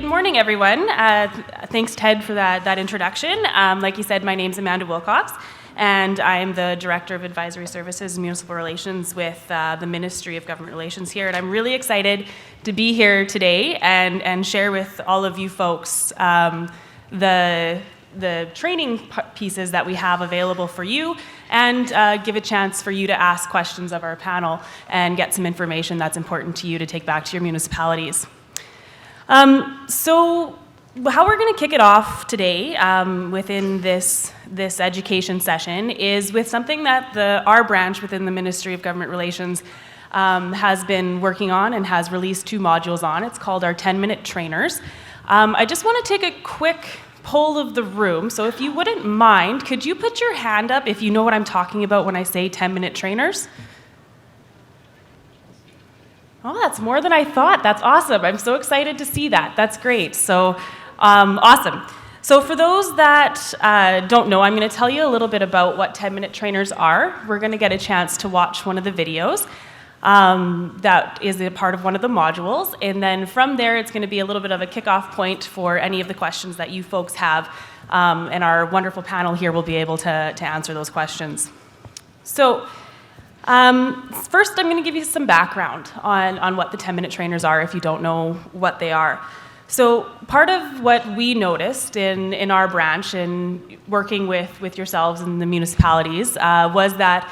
good morning, everyone. Thanks, Ted, for that introduction. Like you said, my name's Amanda Wilcox, and I am the Director of Advisory Services and Municipal Relations with the Ministry of Government Relations here, and I'm really excited to be here today and share with all of you folks the training pieces that we have available for you, and give a chance for you to ask questions of our panel and get some information that's important to you to take back to your municipalities. So how we're going to kick it off today within this education session is with something that our branch within the Ministry of Government Relations has been working on and has released 2 modules on. It's called our 10-minute trainers. I just want to take a quick poll of the room. So if you wouldn't mind, could you put your hand up if you know what I'm talking about when I say 10-minute trainers? Oh, that's more than I thought. That's awesome. I'm so excited to see that. That's great. So, awesome. So for those that don't know, I'm going to tell you a little bit about what 10-minute trainers are. We're going to get a chance to watch one of the videos that is a part of one of the modules. And then from there, it's going to be a little bit of a kickoff point for any of the questions that you folks have. And our wonderful panel here will be able to answer those questions. So, first, I'm going to give you some background on what the 10-minute trainers are if you don't know what they are. So part of what we noticed in our branch and working with yourselves and the municipalities was that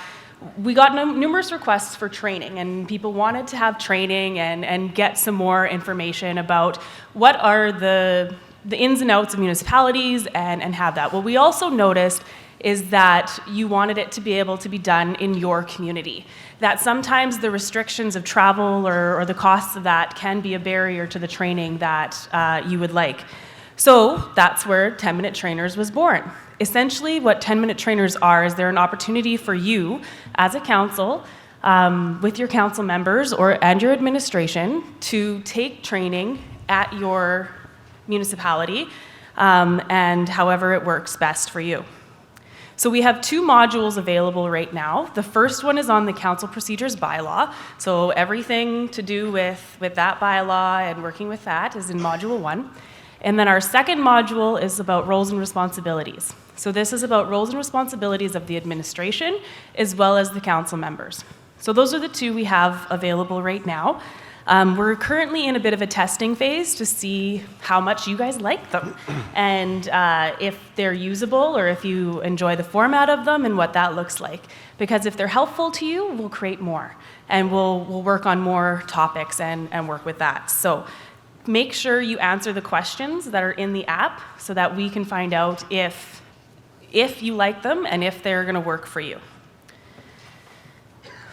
we got numerous requests for training, and people wanted to have training and get some more information about what are the ins and outs of municipalities and have that. What we also noticed is that you wanted it to be able to be done in your community. That sometimes the restrictions of travel or the costs of that can be a barrier to the training that you would like. So that's where 10-minute trainers was born. Essentially, what 10-minute trainers are is they're an opportunity for you as a council, with your council members and your administration, to take training at your municipality and however it works best for you. So we have 2 modules available right now. The first one is on the council procedures bylaw. So everything to do with that bylaw and working with that is in module 1. And then our second module is about roles and responsibilities. So this is about roles and responsibilities of the administration as well as the council members. So those are the 2 we have available right now. We're currently in a bit of a testing phase to see how much you guys like them and if they're usable or if you enjoy the format of them and what that looks like. Because if they're helpful to you, we'll create more and we'll work on more topics and work with that. So make sure you answer the questions that are in the app so that we can find out if you like them and if they're going to work for you.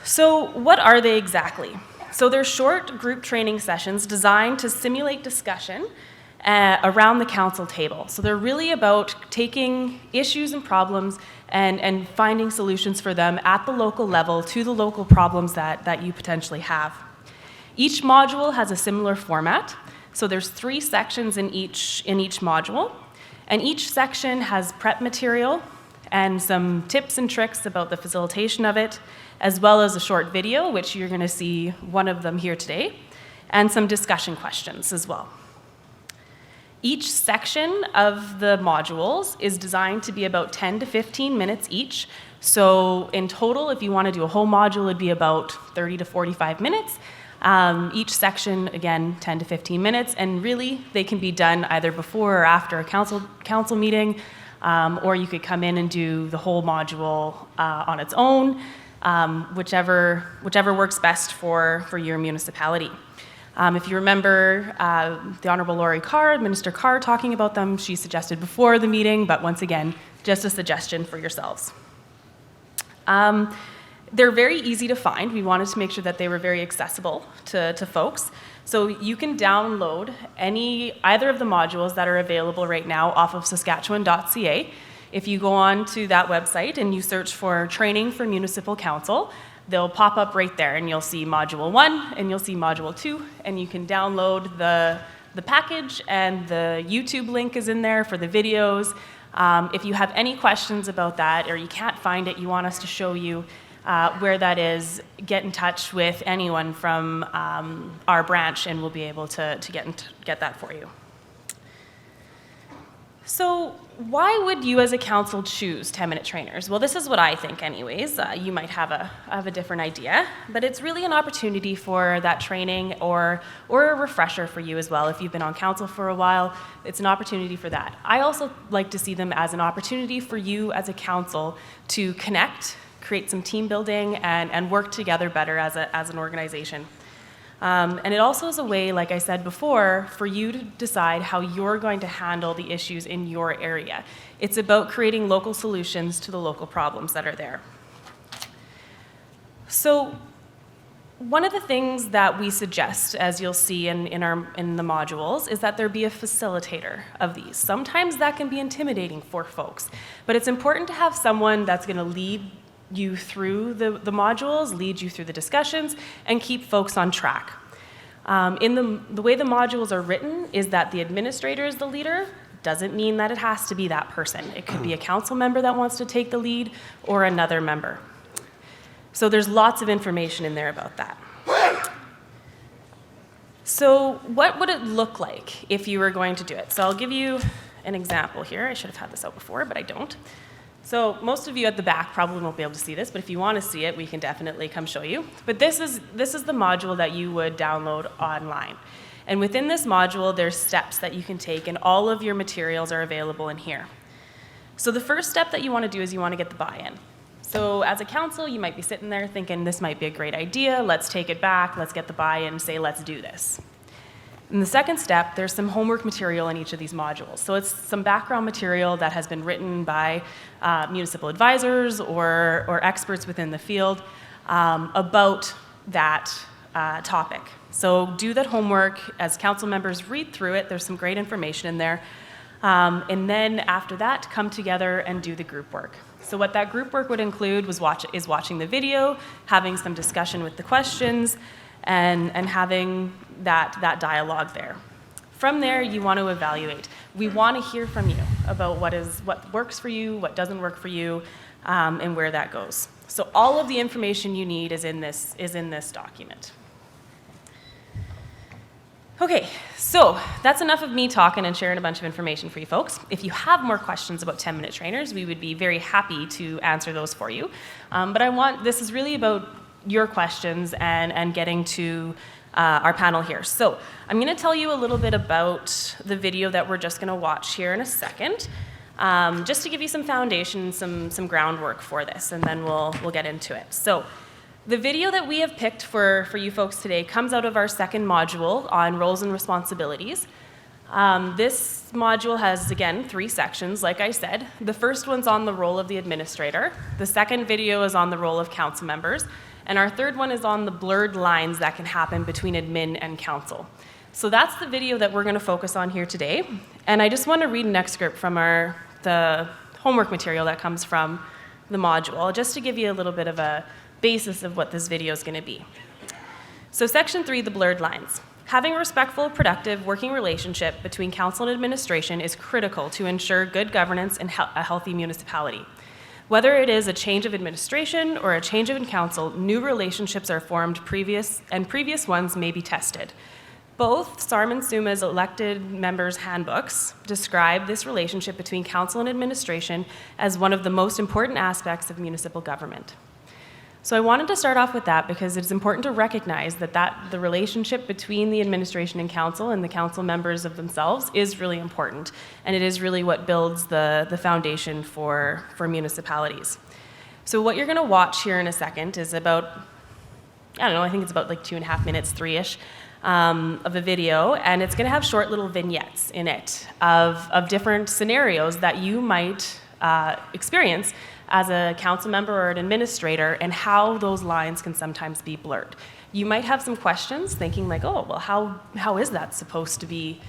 So what are they exactly? So they're short group training sessions designed to simulate discussion around the council table. So they're really about taking issues and problems and finding solutions for them at the local level to the local problems that you potentially have. Each module has a similar format. So there's 3 sections in each module, and each section has prep material and some tips and tricks about the facilitation of it, as well as a short video, which you're going to see one of them here today, and some discussion questions as well. Each section of the modules is designed to be about 10 to 15 minutes each. So in total, if you want to do a whole module, it'd be about 30 to 45 minutes. Each section, again, 10 to 15 minutes, and really they can be done either before or after a council meeting, or you could come in and do the whole module on its own, whichever works best for your municipality. If you remember the Honourable Laurie Carr, Minister Carr, talking about them, she suggested before the meeting, but once again, just a suggestion for yourselves. They're very easy to find. We wanted to make sure that they were very accessible to folks. So you can download either of the modules that are available right now off of Saskatchewan.ca. If you go on to that website and you search for Training for Municipal Council, they'll pop up right there, and you'll see Module 1 and you'll see Module 2, and you can download the package, and the YouTube link is in there for the videos. If you have any questions about that or you can't find it, you want us to show you where that is, get in touch with anyone from our branch and we'll be able to get that for you. So why would you as a council choose 10-minute trainers? Well, this is what I think anyways. You might have a different idea, but it's really an opportunity for that training or a refresher for you as well. If you've been on council for a while, it's an opportunity for that. I also like to see them as an opportunity for you as a council to connect, create some team building, and work together better as an organization. And it also is a way, like I said before, for you to decide how you're going to handle the issues in your area. It's about creating local solutions to the local problems that are there. So one of the things that we suggest, as you'll see in the modules, is that there be a facilitator of these. Sometimes that can be intimidating for folks, but it's important to have someone that's going to lead you through the modules, lead you through the discussions, and keep folks on track. In the way the modules are written is that the administrator is the leader. Doesn't mean that it has to be that person. It could be a council member that wants to take the lead or another member. So there's lots of information in there about that. So what would it look like if you were going to do it? So I'll give you an example here. I should have had this out before, but I don't. So most of you at the back probably won't be able to see this, but if you want to see it, we can definitely come show you. But this is the module that you would download online. And within this module, there's steps that you can take, and all of your materials are available in here. So the first step that you want to do is you want to get the buy-in. So as a council, you might be sitting there thinking, this might be a great idea, let's take it back, let's get the buy-in, say, let's do this. In the second step, there's some homework material in each of these modules. So it's some background material that has been written by municipal advisors or experts within the field about that topic. So do that homework. As council members read through it, there's some great information in there. And then after that, come together and do the group work. So what that group work would include is watching the video, having some discussion with the questions, and having that dialogue there. From there, you want to evaluate. We want to hear from you about what works for you, what doesn't work for you, and where that goes. So all of the information you need is in this document. Okay, so that's enough of me talking and sharing a bunch of information for you folks. If you have more questions about 10-minute trainers, we would be very happy to answer those for you. But this is really about your questions and getting to our panel here. So I'm going to tell you a little bit about the video that we're just going to watch here in a second, just to give you some foundation, some groundwork for this, and then we'll get into it. So the video that we have picked for you folks today comes out of our second module on roles and responsibilities. This module has, again, 3 sections, like I said. The first one's on the role of the administrator. The second video is on the role of council members. And our third one is on the blurred lines that can happen between admin and council. So that's the video that we're going to focus on here today. And I just want to read an excerpt from the homework material that comes from the module, just to give you a little bit of a basis of what this video is going to be. So section 3, the blurred lines. Having a respectful, productive working relationship between council and administration is critical to ensure good governance and a healthy municipality. Whether it is a change of administration or a change of council, new relationships are formed, previous ones may be tested. Both SARM and SUMA's elected members' handbooks describe this relationship between council and administration as one of the most important aspects of municipal government. So I wanted to start off with that because it's important to recognize that the relationship between the administration and the council members of themselves is really important, and it is really what builds the foundation for municipalities. So what you're going to watch here in a second is about, I think it's about like 2.5 minutes, 3-ish, of a video, and it's going to have short little vignettes in it of different scenarios that you might experience as a council member or an administrator, and how those lines can sometimes be blurred. You might have some questions thinking like, oh, well, how is that supposed to be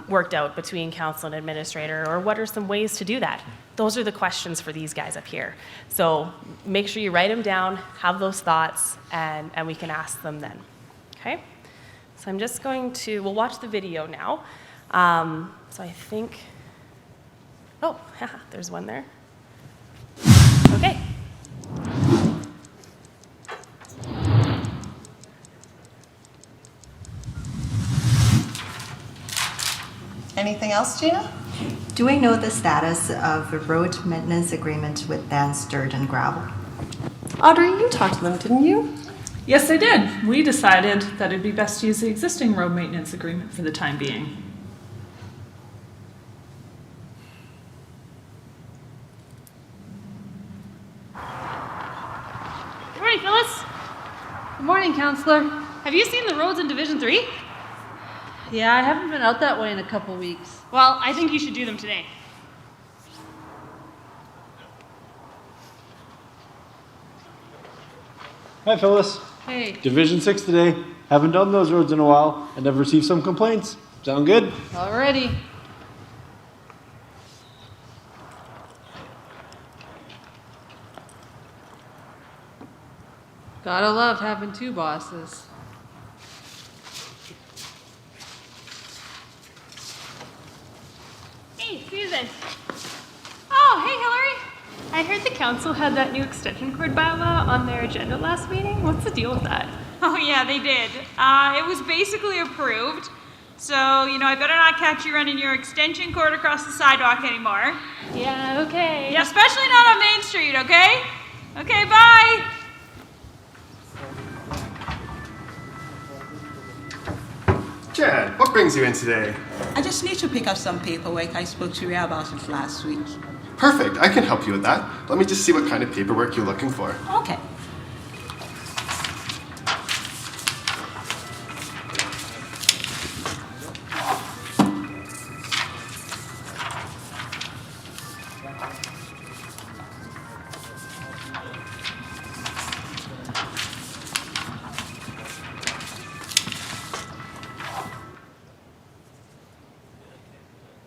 worked out between council and administrator, or what are some ways to do that? Those are the questions for these guys up here. So make sure you write them down, have those thoughts, and we can ask them then, okay? So I'm just going to, we'll watch the video now. So I think, oh, there's one there. Okay. Anything else, Gina? Do we know the status of the road maintenance agreement with Dan's Dirt and Gravel? Audrey, you talked to them, didn't you? Yes, I did. We decided that it'd be best to use the existing road maintenance agreement for the time being. Good morning, Phyllis. Good morning, Counselor. Have you seen the roads in Division 3? Yeah, I haven't been out that way in a couple weeks. Well, I think you should do them today. Hi, Phyllis. Hey, Division 6 today. Haven't done those roads in a while and have received some complaints. Sound good? already. Gotta love having two bosses. Hey, Susan. Oh, hey, Hillary. I heard the council had that new extension cord bylaw on their agenda last meeting. What's the deal with that? Oh yeah, they did. It was basically approved. So, I better not catch you running your extension cord across the sidewalk anymore. Yeah, okay. Yeah, especially not on Main Street, okay? Okay, bye. Chad, what brings you in today? I just need to pick up some paperwork. I spoke to Ria about it last week. Perfect, I can help you with that. Let me just see what kind of paperwork you're looking for. Okay.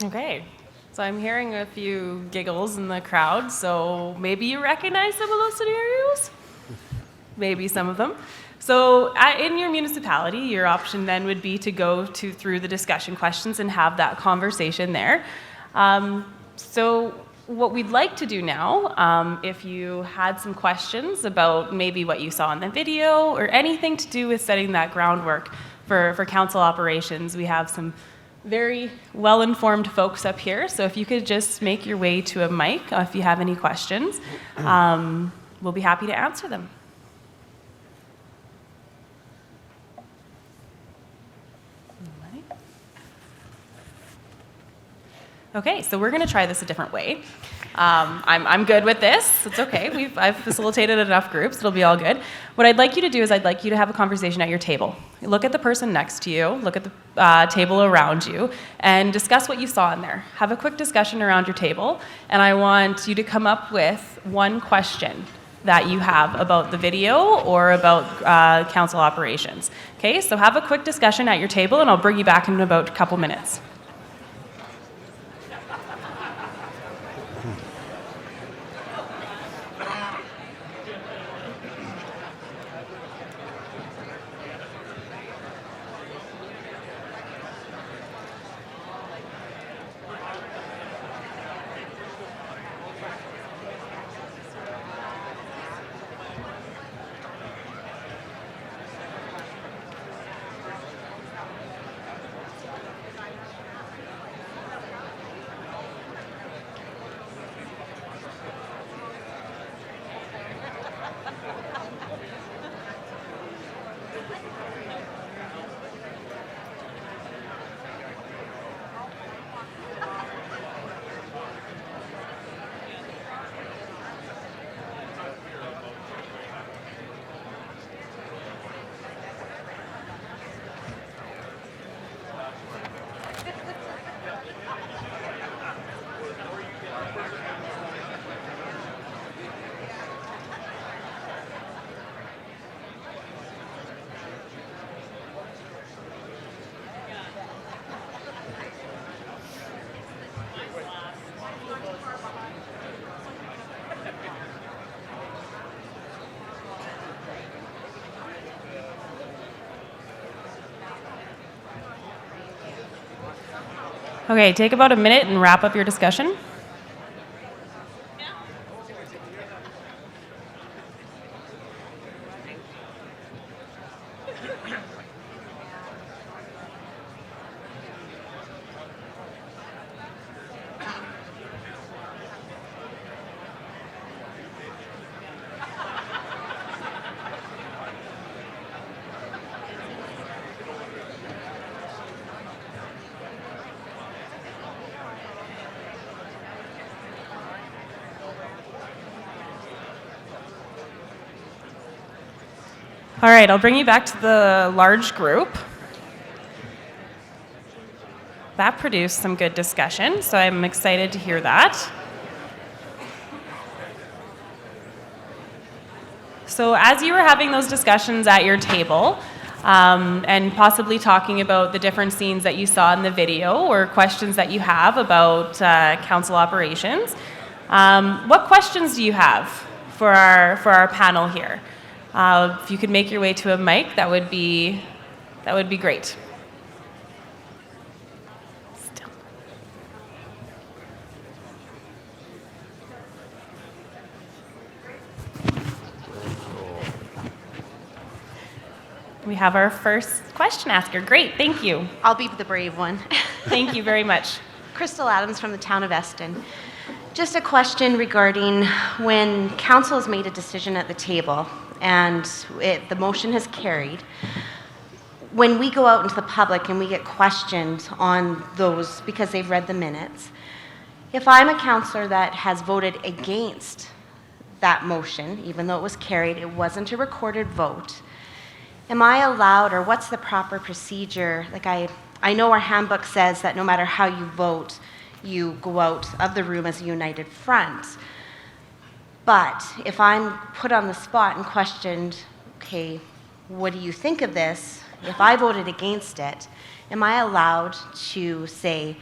Okay. So I'm hearing a few giggles in the crowd, so maybe you recognize some of those scenarios? Maybe some of them. So in your municipality, your option then would be to go through the discussion questions and have that conversation there. So what we'd like to do now, if you had some questions about maybe what you saw in the video or anything to do with setting that groundwork for council operations, we have some very well-informed folks up here, so if you could just make your way to a mic if you have any questions, we'll be happy to answer them. Okay, so we're going to try this a different way. I'm good with this. It's okay. I've facilitated enough groups. It'll be all good. What I'd like you to do is I'd like you to have a conversation at your table. Look at the person next to you. Look at the table around you and discuss what you saw in there. Have a quick discussion around your table, and I want you to come up with one question that you have about the video or about council operations. Okay, so have a quick discussion at your table, and I'll bring you back in about a couple minutes. Okay, take about a minute and wrap up your discussion. All right, I'll bring you back to the large group. That produced some good discussion, so I'm excited to hear that. So as you were having those discussions at your table, and possibly talking about the different scenes that you saw in the video or questions that you have about council operations, what questions do you have for our panel here? If you could make your way to a mic, that would be great. We have our first question asker. Great, thank you. I'll be the brave one. Thank you very much. Crystal Adams from the town of Eston. Just a question regarding when council has made a decision at the table and the motion has carried. When we go out into the public and we get questioned on those because they've read the minutes, if I'm a councillor that has voted against that motion, even though it was carried, it wasn't a recorded vote, am I allowed, or what's the proper procedure? Like I know our handbook says that no matter how you vote, you go out of the room as a united front. But if I'm put on the spot and questioned, okay, what do you think of this? If I voted against it, am I allowed to say,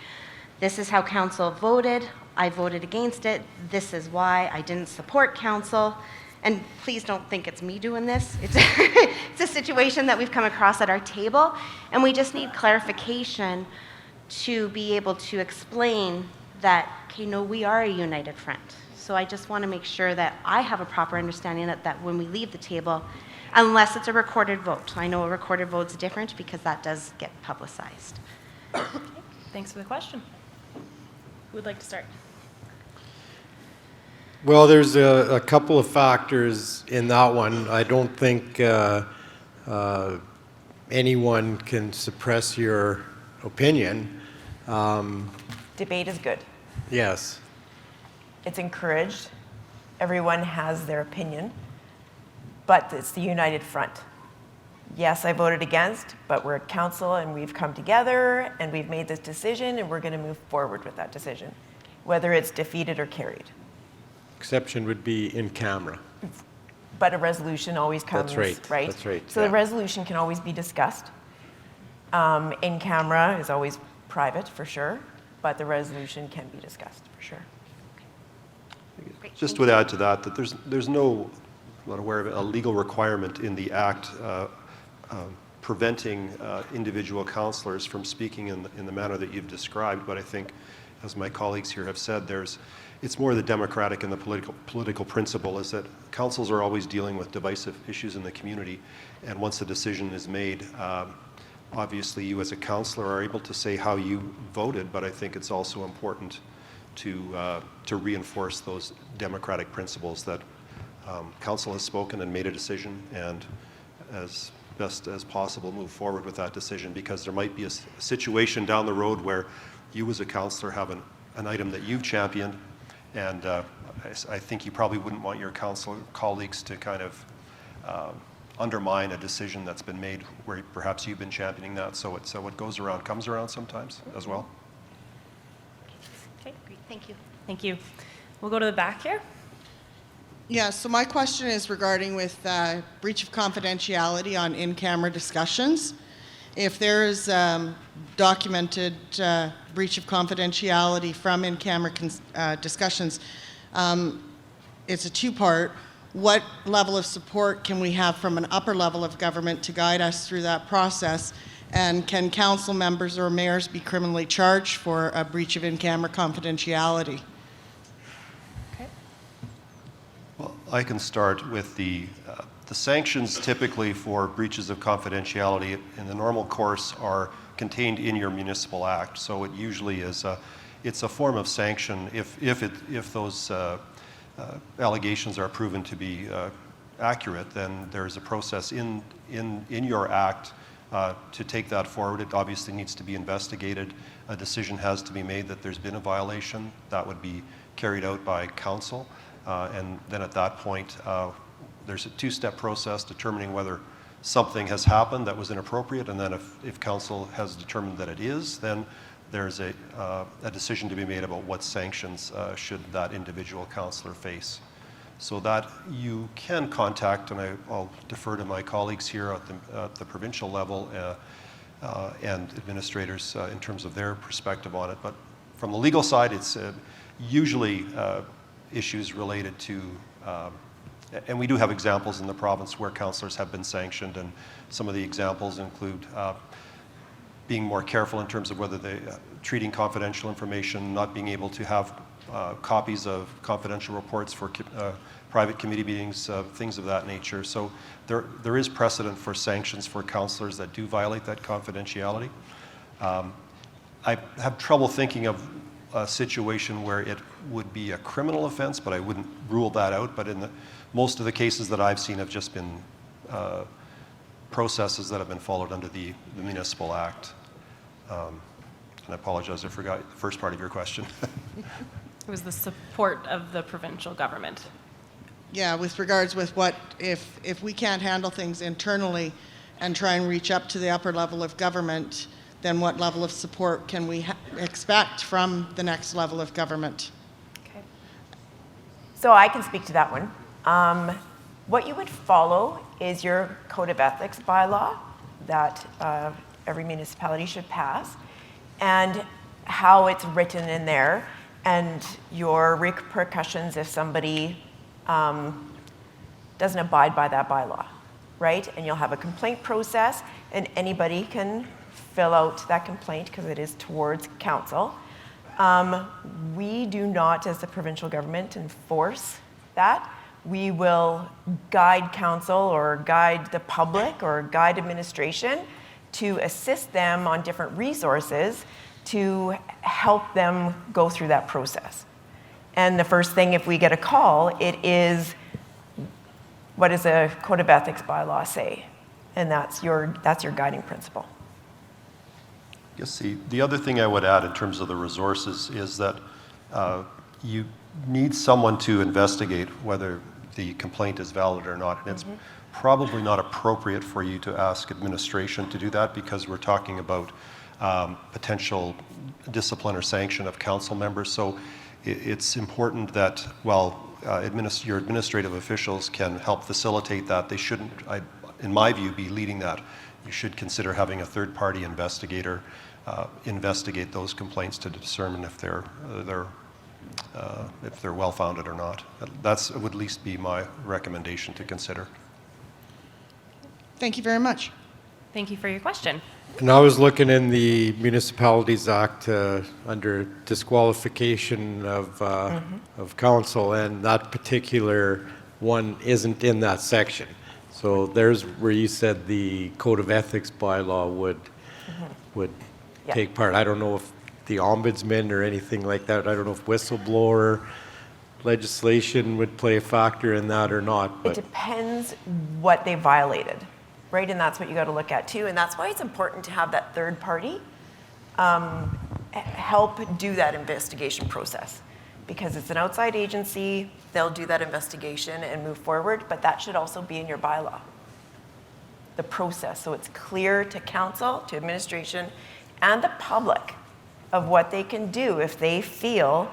this is how council voted, I voted against it, this is why I didn't support council? And please don't think it's me doing this. It's a situation that we've come across at our table, and we just need clarification to be able to explain that, okay, no, we are a united front. So I just want to make sure that I have a proper understanding that when we leave the table, unless it's a recorded vote. I know a recorded vote's different because that does get publicized. Thanks for the question. Who would like to start? Well, there's a couple of factors in that one. I don't think anyone can suppress your opinion. Debate is good. Yes. It's encouraged. Everyone has their opinion, but it's the united front. Yes, I voted against, but we're at council and we've come together and we've made this decision and we're going to move forward with that decision, whether it's defeated or carried. Exception would be in camera. But a resolution always comes, That's right. That's right. So the resolution can always be discussed. In camera is always private for sure, but the resolution can be discussed for sure. Just would add to that there's no, I'm not aware of a legal requirement in the Act preventing individual councillors from speaking in the manner that you've described, but I think, as my colleagues here have said, it's more the democratic and the political principle is that councils are always dealing with divisive issues in the community, and once a decision is made, obviously you as a councillor are able to say how you voted, but I think it's also important to reinforce those democratic principles that council has spoken and made a decision, and as best as possible move forward with that decision, because there might be a situation down the road where you as a councillor have an item that you've championed, and I think you probably wouldn't want your council colleagues to kind of undermine a decision that's been made where perhaps you've been championing that. So what goes around comes around sometimes as well. Okay, great. Thank you. Thank you. We'll go to the back here. Yeah, so my question is regarding with breach of confidentiality on in-camera discussions. If there's documented breach of confidentiality from in-camera discussions, it's a two-part. What level of support can we have from an upper level of government to guide us through that process? And can council members or mayors be criminally charged for a breach of in-camera confidentiality? Okay. Well, I can start with the sanctions typically for breaches of confidentiality in the normal course are contained in your municipal act. So it usually is it's a form of sanction if those allegations are proven to be accurate, then there's a process in your act to take that forward. It obviously needs to be investigated. A decision has to be made that there's been a violation. That would be carried out by council. And then at that point, there's a two-step process determining whether something has happened that was inappropriate, and then if council has determined that it is, then there's a decision to be made about what sanctions should that individual councillor face. So that you can contact, and I'll defer to my colleagues here at the provincial level and administrators in terms of their perspective on it. But from the legal side, it's usually issues related to, and we do have examples in the province where councillors have been sanctioned, and some of the examples include being more careful in terms of whether they treating confidential information, not being able to have copies of confidential reports for private committee meetings, things of that nature. So there is precedent for sanctions for councillors that do violate that confidentiality. I have trouble thinking of a situation where it would be a criminal offense, but I wouldn't rule that out. But in most of the cases that I've seen have just been processes that have been followed under the Municipal Act. And I apologize, I forgot the first part of your question. It was the support of the provincial government. Yeah, with regards with what, if we can't handle things internally and try and reach up to the upper level of government, then what level of support can we expect from the next level of government? Okay. So I can speak to that one. What you would follow is your Code of Ethics bylaw that every municipality should pass, and how it's written in there, and your repercussions if somebody doesn't abide by that bylaw, right? And you'll have a complaint process, and anybody can fill out that complaint because it is towards council. We do not, as the provincial government, enforce that. We will guide council or guide the public or guide administration to assist them on different resources to help them go through that process. And the first thing, if we get a call, it is, what does a Code of Ethics bylaw say? And that's your guiding principle. Yes, the other thing I would add in terms of the resources is that you need someone to investigate whether the complaint is valid or not. And it's probably not appropriate for you to ask administration to do that, because we're talking about potential discipline or sanction of council members. So it's important that while your administrative officials can help facilitate that, they shouldn't, in my view, be leading that. You should consider having a third-party investigator investigate those complaints to determine if they're well-founded or not. That would at least be my recommendation to consider. Thank you very much. Thank you for your question. And I was looking in the Municipalities Act under disqualification of council, and that particular one isn't in that section. So there's where you said the Code of Ethics bylaw would take part. I don't know if the ombudsman or anything like that, I don't know if whistleblower legislation would play a factor in that or not. It depends what they violated, right? And that's what you got to look at too. And that's why it's important to have that third party help do that investigation process, because it's an outside agency. They'll do that investigation and move forward, but that should also be in your bylaw, the process, so it's clear to council, to administration, and the public of what they can do if they feel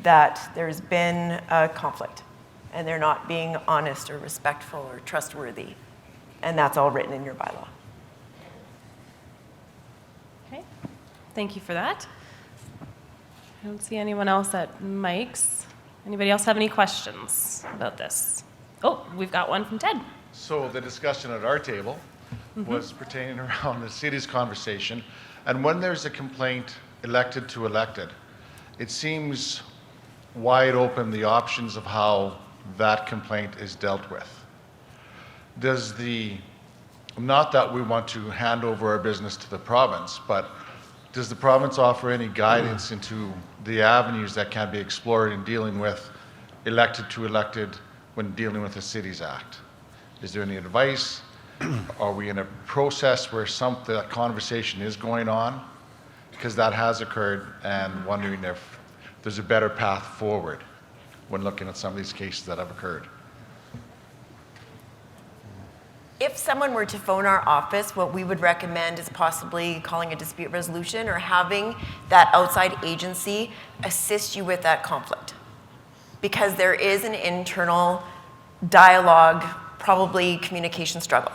that there's been a conflict and they're not being honest or respectful or trustworthy. And that's all written in your bylaw. Okay, thank you for that. I don't see anyone else at Mike's. Anybody else have any questions about this? Oh, we've got one from Ted. So the discussion at our table was pertaining around the city's conversation. And when there's a complaint elected to elected, it seems wide open the options of how that complaint is dealt with. Does not that we want to hand over our business to the province, but does the province offer any guidance into the avenues that can be explored in dealing with elected to elected when dealing with the Cities Act? Is there any advice? Are we in a process where that conversation is going on? Because that has occurred, and wondering if there's a better path forward when looking at some of these cases that have occurred. if someone were to phone our office, what we would recommend is possibly calling a dispute resolution or having that outside agency assist you with that conflict. Because there is an internal dialogue, probably communication struggle,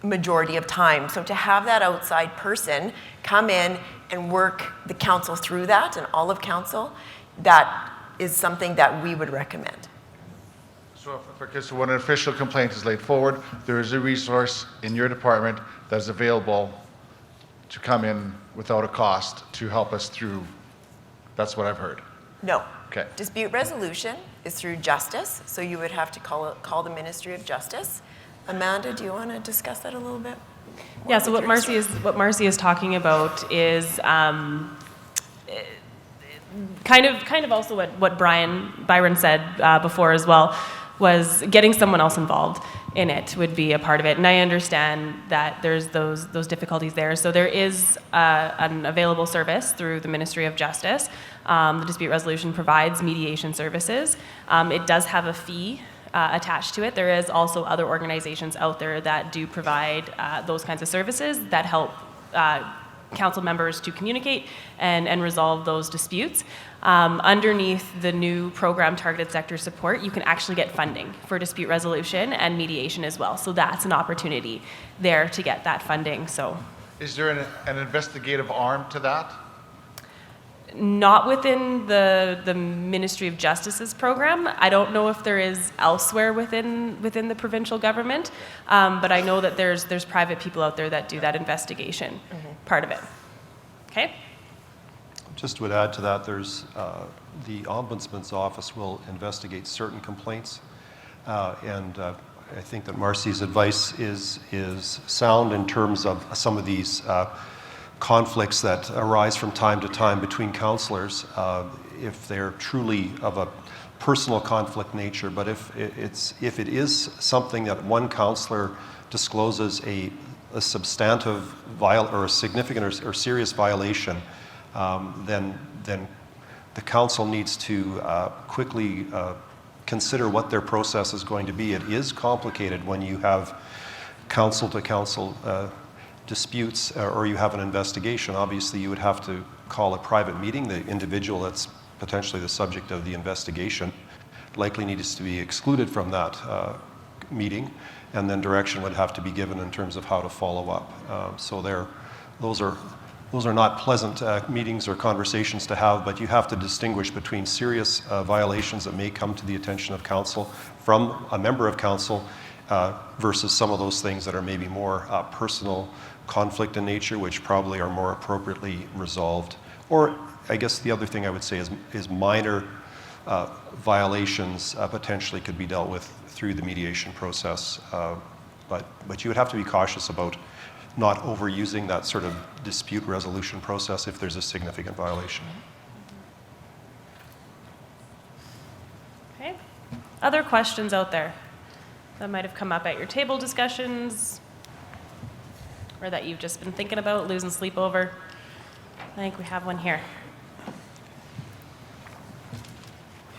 majority of time. So to have that outside person come in and work the council through that, and all of council, that is something that we would recommend. Because when an official complaint is laid forward, there is a resource in your department that's available to come in without a cost to help us through. That's what I've heard. No. Okay. Dispute resolution is through justice, so you would have to call the Ministry of Justice. Amanda, do you want to discuss that a little bit? Yeah, so what Marcy is talking about is kind of also what Byron said before as well, was getting someone else involved in it would be a part of it. And I understand that there's those difficulties there. So there is an available service through the Ministry of Justice. The dispute resolution provides mediation services. It does have a fee attached to it. There is also other organizations out there that do provide those kinds of services that help council members to communicate and resolve those disputes. Underneath the new program Targeted Sector Support, you can actually get funding for dispute resolution and mediation as well. So that's an opportunity there to get that funding. So, Is there an investigative arm to that? not within the Ministry of Justice's program. I don't know if there is elsewhere within the provincial government, but I know that there's private people out there that do that investigation part of it. Okay? Just would add to that, there's the Ombudsman's office will investigate certain complaints, and I think that Marcy's advice is sound in terms of some of these conflicts that arise from time to time between councillors, if they're truly of a personal conflict nature. But if it is something that one councillor discloses a substantive or a significant or serious violation, then the council needs to quickly consider what their process is going to be. It is complicated when you have council-to-council disputes or you have an investigation. Obviously, you would have to call a private meeting. The individual that's potentially the subject of the investigation likely needs to be excluded from that meeting, and then direction would have to be given in terms of how to follow up. So those are not pleasant meetings or conversations to have, but you have to distinguish between serious violations that may come to the attention of council from a member of council versus some of those things that are maybe more personal conflict in nature, which probably are more appropriately resolved. Or I guess the other thing I would say is minor violations potentially could be dealt with through the mediation process. But you would have to be cautious about not overusing that sort of dispute resolution process if there's a significant violation. Okay. Other questions out there that might have come up at your table discussions or that you've just been thinking about, losing sleep over? I think we have one here.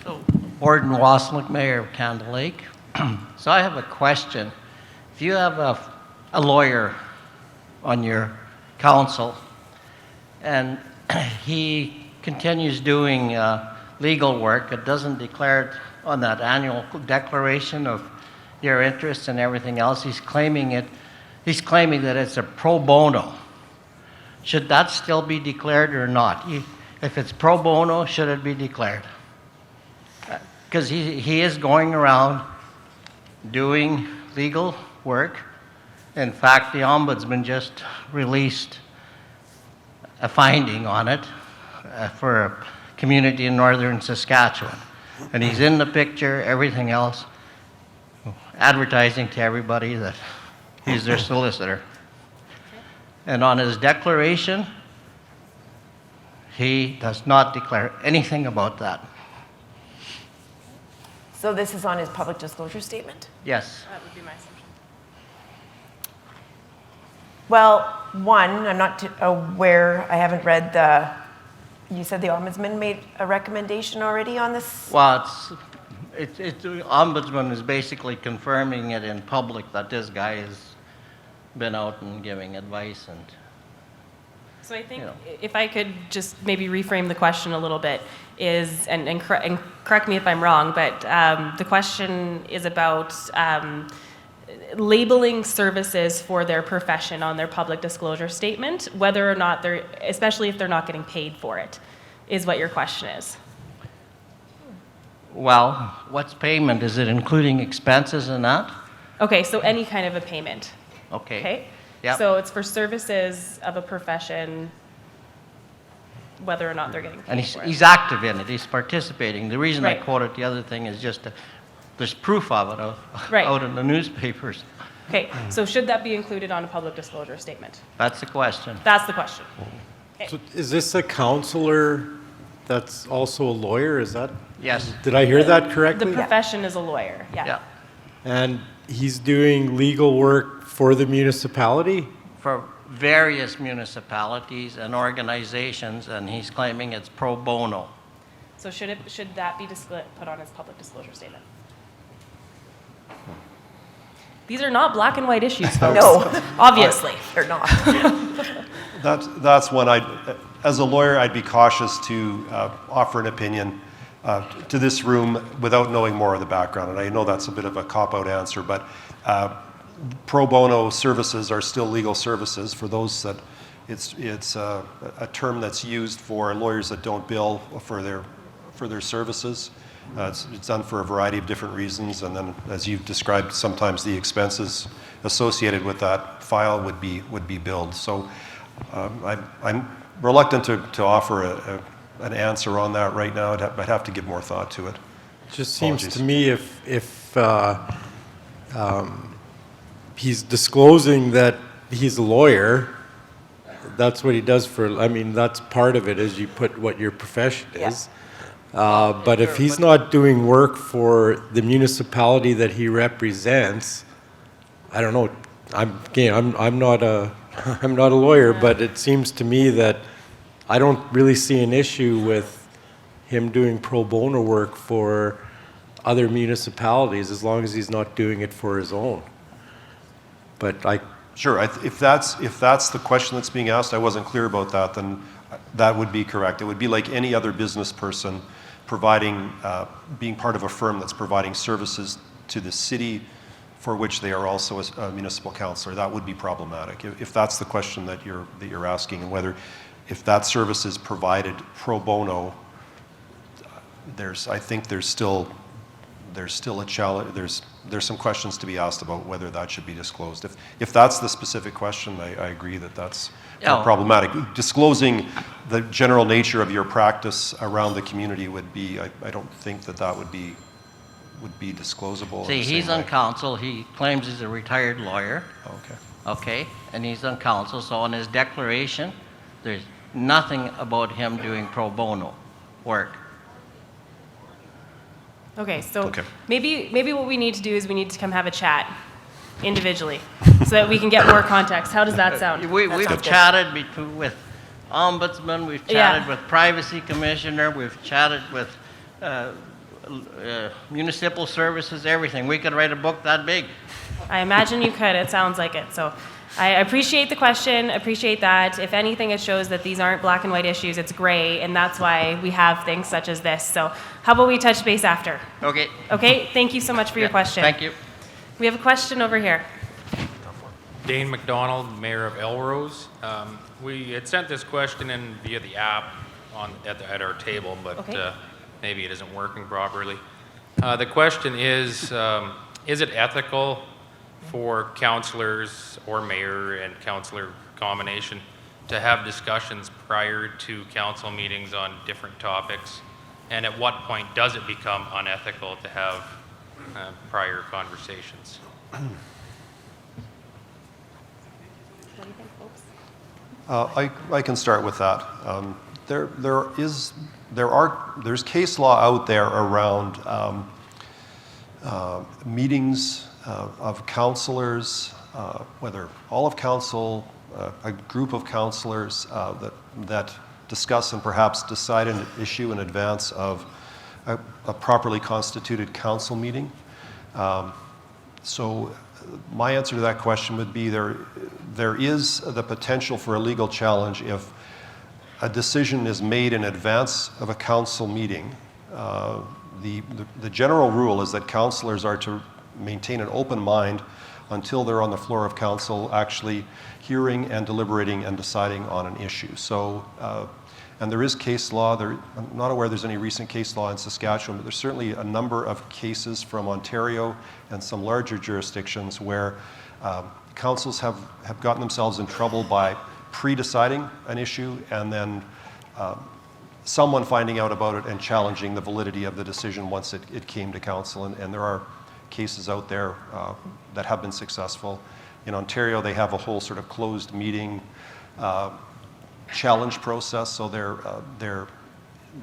So, Warden Waslick, Mayor of Canada Lake. So I have a question. If you have a lawyer on your council and he continues doing legal work, it doesn't declare it on that annual declaration of your interests and everything else, he's claiming that it's a pro bono. Should that still be declared or not? If it's pro bono, should it be declared? Because he is going around doing legal work. In fact, the Ombudsman just released a finding on it for a community in northern Saskatchewan. And he's in the picture, everything else, advertising to everybody that he's their solicitor. And on his declaration, he does not declare anything about that. So this is on his public disclosure statement? Yes. That would be my assumption. Well, one, I'm not aware, I haven't read you said the Ombudsman made a recommendation already on this? Well, the ombudsman is basically confirming it in public that this guy has been out and giving advice and. So I think if I could just maybe reframe the question a little bit is, and correct me if I'm wrong, but the question is about labeling services for their profession on their public disclosure statement, whether or not they're, especially if they're not getting paid for it, is what your question is. Well, what's payment? Is it including expenses and that? Okay, so any kind of a payment. Okay. Okay? Yep. So it's for services of a profession, whether or not they're getting paid And for it. he's active in it, he's participating. The reason Right. I quoted the other thing is just there's proof of it Right. out in the newspapers. Okay, so should that be included on a public disclosure statement? That's the question. That's the question. Okay. So is this a counselor that's also a lawyer? Is that? Yes. Did I hear that correctly? The profession is a lawyer, yeah. Yeah. And he's doing legal work for the municipality? For various municipalities and organizations, and he's claiming it's pro bono. So should that be put on his public disclosure statement? These are not black and white issues, folks. No. Obviously. They're not. That's one as a lawyer, I'd be cautious to offer an opinion to this room without knowing more of the background. And I know that's a bit of a cop-out answer, but pro bono services are still legal services for those that it's a term that's used for lawyers that don't bill for their services. It's done for a variety of different reasons, and then, as you've described, sometimes the expenses associated with that file would be billed. So I'm reluctant to offer an answer on that right now. I'd have to give more thought to it. It just seems to me if he's disclosing that he's a lawyer, that's what he does for, I mean, that's part of it, is you put what your profession is. But if he's not doing work for the municipality that he represents, I don't know. I'm not a lawyer, but it seems to me that I don't really see an issue with him doing pro bono work for other municipalities as long as he's not doing it for his own. But Sure, if that's the question that's being asked, I wasn't clear about that, then that would be correct. It would be like any other business person providing, being part of a firm that's providing services to the city for which they are also a municipal councillor. That would be problematic. If that's the question that you're asking, and whether if that service is provided pro bono, I think there's still a challenge. There's some questions to be asked about whether that should be disclosed. If that's the specific question, I agree that that's problematic. Disclosing the general nature of your practice around the community would be, I don't think that would be disclosable. See, he's on council. He claims he's a retired lawyer. Okay. Okay, and he's on council. So in his declaration, there's nothing about him doing pro bono work. Okay, so maybe what we need to do is we need to come have a chat individually so that we can get more context. How does that sound? We've chatted with ombudsman, we've chatted with privacy commissioner, we've chatted with municipal services, everything. We could write a book that big. I imagine you could. It sounds like it. So I appreciate the question, appreciate that. If anything, it shows that these aren't black and white issues, it's gray, and that's why we have things such as this. So how about we touch base after? Okay. Okay, thank you so much for your question. Thank you. We have a question over here. Dane McDonald, Mayor of Elrose. We had sent this question in via the app at our table, but maybe it isn't working properly. The question is it ethical for councillors or mayor and councillor combination to have discussions prior to council meetings on different topics? And at what point does it become unethical to have prior conversations? I can start with that. There's case law out there around meetings of councillors, whether all of council, a group of councillors that discuss and perhaps decide an issue in advance of a properly constituted council meeting. So my answer to that question would be there is the potential for a legal challenge if a decision is made in advance of a council meeting. The general rule is that councillors are to maintain an open mind until they're on the floor of council actually hearing and deliberating and deciding on an issue. So, and there is case law. I'm not aware there's any recent case law in Saskatchewan, but there's certainly a number of cases from Ontario and some larger jurisdictions where councils have gotten themselves in trouble by pre-deciding an issue and then someone finding out about it and challenging the validity of the decision once it came to council. And there are cases out there that have been successful. In Ontario, they have a whole sort of closed meeting challenge process, so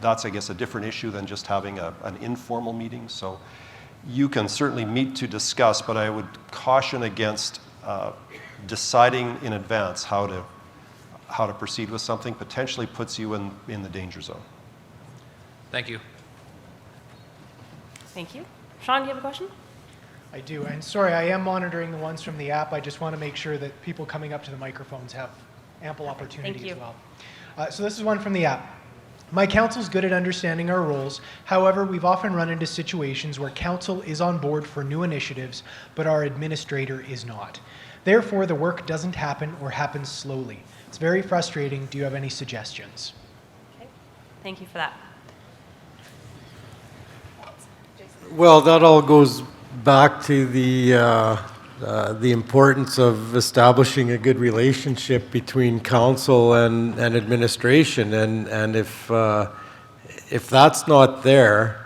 that's, I guess, a different issue than just having an informal meeting. So you can certainly meet to discuss, but I would caution against deciding in advance how to proceed with something. Potentially puts you in the danger zone. Thank you. Thank you. Sean, do you have a question? I do, and sorry, I am monitoring the ones from the app. I just want to make sure that people coming up to the microphones have ample opportunity as well. So this is one from the app. My council's good at understanding our roles. However, we've often run into situations where council is on board for new initiatives, but our administrator is not. Therefore, the work doesn't happen or happens slowly. It's very frustrating. Do you have any suggestions? Okay. Thank you for that. Well, that all goes back to the importance of establishing a good relationship between council and administration, and if that's not there,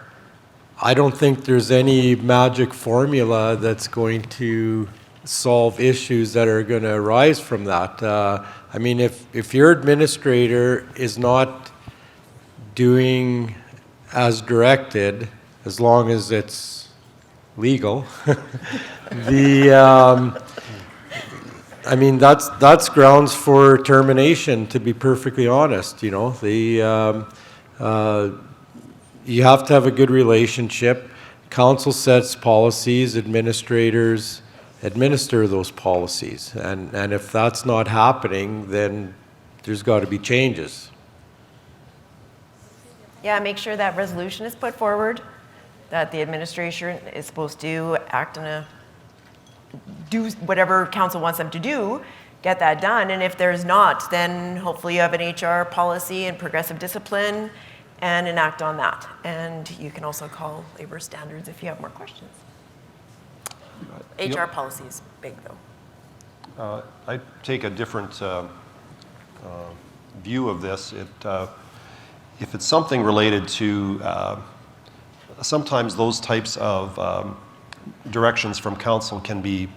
I don't think there's any magic formula that's going to solve issues that are going to arise from that. I mean, if your administrator is not doing as directed, as long as it's legal, I mean, that's grounds for termination, to be perfectly honest. You know, you have to have a good relationship. Council sets policies, administrators administer those policies, and if that's not happening, then there's got to be changes. Yeah, make sure that resolution is put forward, that the administration is supposed to act do whatever council wants them to do, get that done. And if there's not, then hopefully you have an HR policy and progressive discipline and enact on that. And you can also call labor standards if you have more questions. HR policy is big, though. I take a different view of this. If it's something related to, sometimes those types of directions from council can be,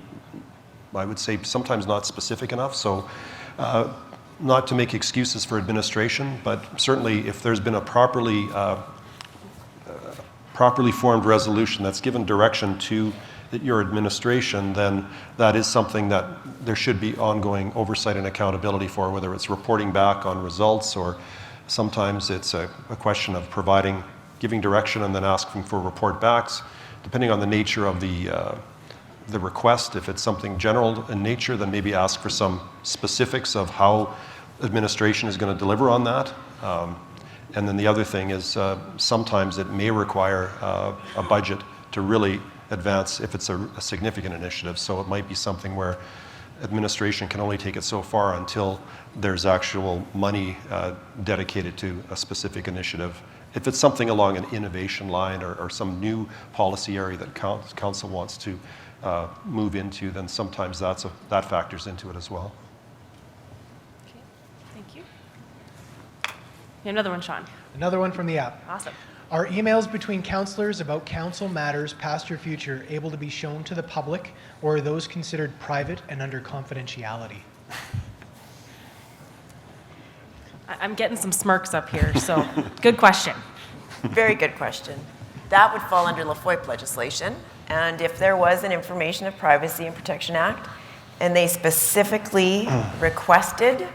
I would say, sometimes not specific enough. So not to make excuses for administration, but certainly if there's been a properly formed resolution that's given direction to your administration, then that is something that there should be ongoing oversight and accountability for, whether it's reporting back on results, or sometimes it's a question of giving direction and then asking for report backs. Depending on the nature of the request, if it's something general in nature, then maybe ask for some specifics of how administration is going to deliver on that. And then the other thing is sometimes it may require a budget to really advance if it's a significant initiative. So it might be something where administration can only take it so far until there's actual money dedicated to a specific initiative. If it's something along an innovation line or some new policy area that council wants to move into, then sometimes that factors into it as well. Okay, thank you. Another one, Sean. Another one from the app. Awesome. Are emails between councillors about council matters, past or future, able to be shown to the public, or are those considered private and under confidentiality? I'm getting some smirks up here, so good question. Very good question. That would fall under LaFoy legislation, and if there was an Information of Privacy and Protection Act, and they specifically requested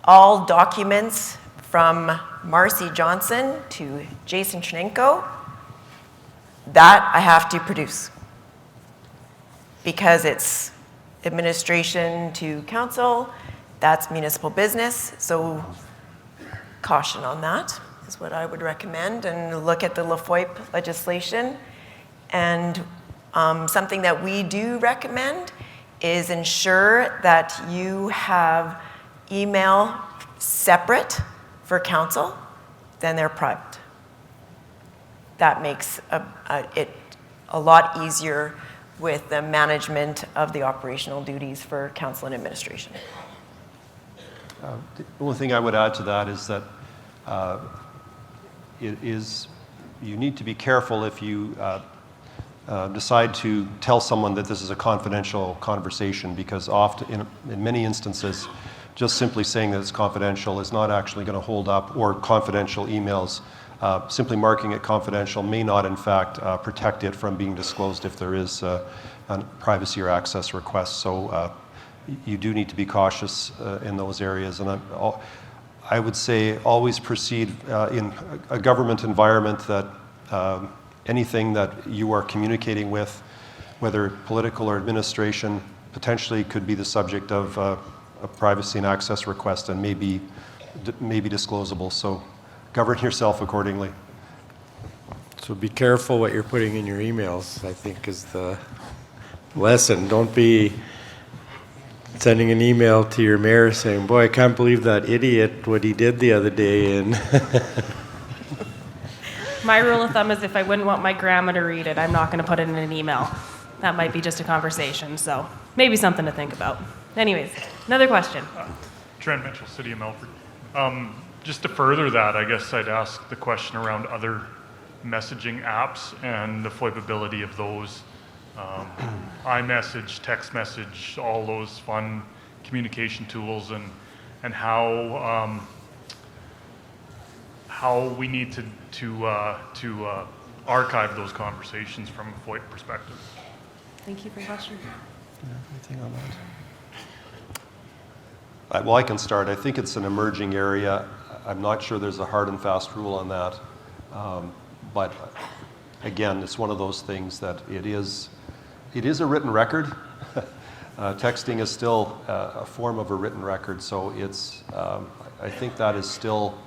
all documents from Marcy Johnson to Jason Chenenko That I have to produce because it's administration to council, that's municipal business, so caution on that is what I would recommend, and look at the LaFoip legislation. And something that we do recommend is ensure that you have email separate for council than they're private. That makes it a lot easier with the management of the operational duties for council and administration. The only thing I would add to that is that you need to be careful if you decide to tell someone that this is a confidential conversation, because often, in many instances, just simply saying that it's confidential is not actually going to hold up, or confidential emails. Simply marking it confidential may not, in fact, protect it from being disclosed if there is a privacy or access request. So you do need to be cautious in those areas. And I would say always proceed in a government environment that anything that you are communicating with, whether political or administration, potentially could be the subject of a privacy and access request and may be disclosable. So govern yourself accordingly. So be careful what you're putting in your emails, I think, is the lesson. Don't be sending an email to your mayor saying, boy, I can't believe that idiot, what he did the other day. And My rule of thumb is if I wouldn't want my grandma to read it, I'm not going to put it in an email. That might be just a conversation, so maybe something to think about. Anyways, another question. Trent Mitchell, City of Melfort. Just to further that, I guess I'd ask the question around other messaging apps and the FOIPability of those. iMessage, text message, all those fun communication tools, and how we need to archive those conversations from a FOIP perspective. Thank you for your question. Anything on that? Well, I can start. I think it's an emerging area. I'm not sure there's a hard and fast rule on that. But again, it's one of those things that it is a written record. Texting is still a form of a written record, so it's. I think that is still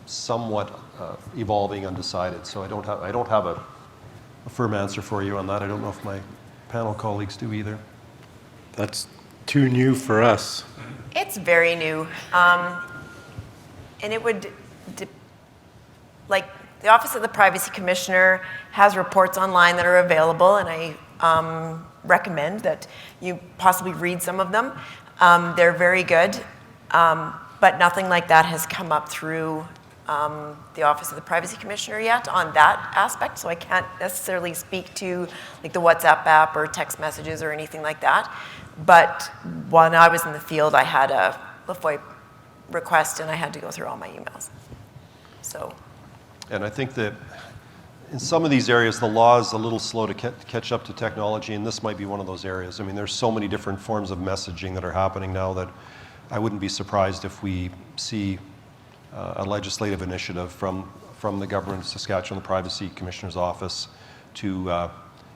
somewhat evolving, undecided. So I don't have a firm answer for you on that. I don't know if my panel colleagues do either. That's too new for us. It's very new, and it would, like the Office of the Privacy Commissioner has reports online that are available, and I recommend that you possibly read some of them. They're very good, but nothing like that has come up through the Office of the Privacy Commissioner yet on that aspect, so I can't necessarily speak to like the WhatsApp app or text messages or anything like that. But when I was in the field, I had a LaFoip request and I had to go through all my emails. So. And I think that in some of these areas, the law is a little slow to catch up to technology, and this might be one of those areas. I mean, there's so many different forms of messaging that are happening now that I wouldn't be surprised if we see a legislative initiative from the government of Saskatchewan, the Privacy Commissioner's office, to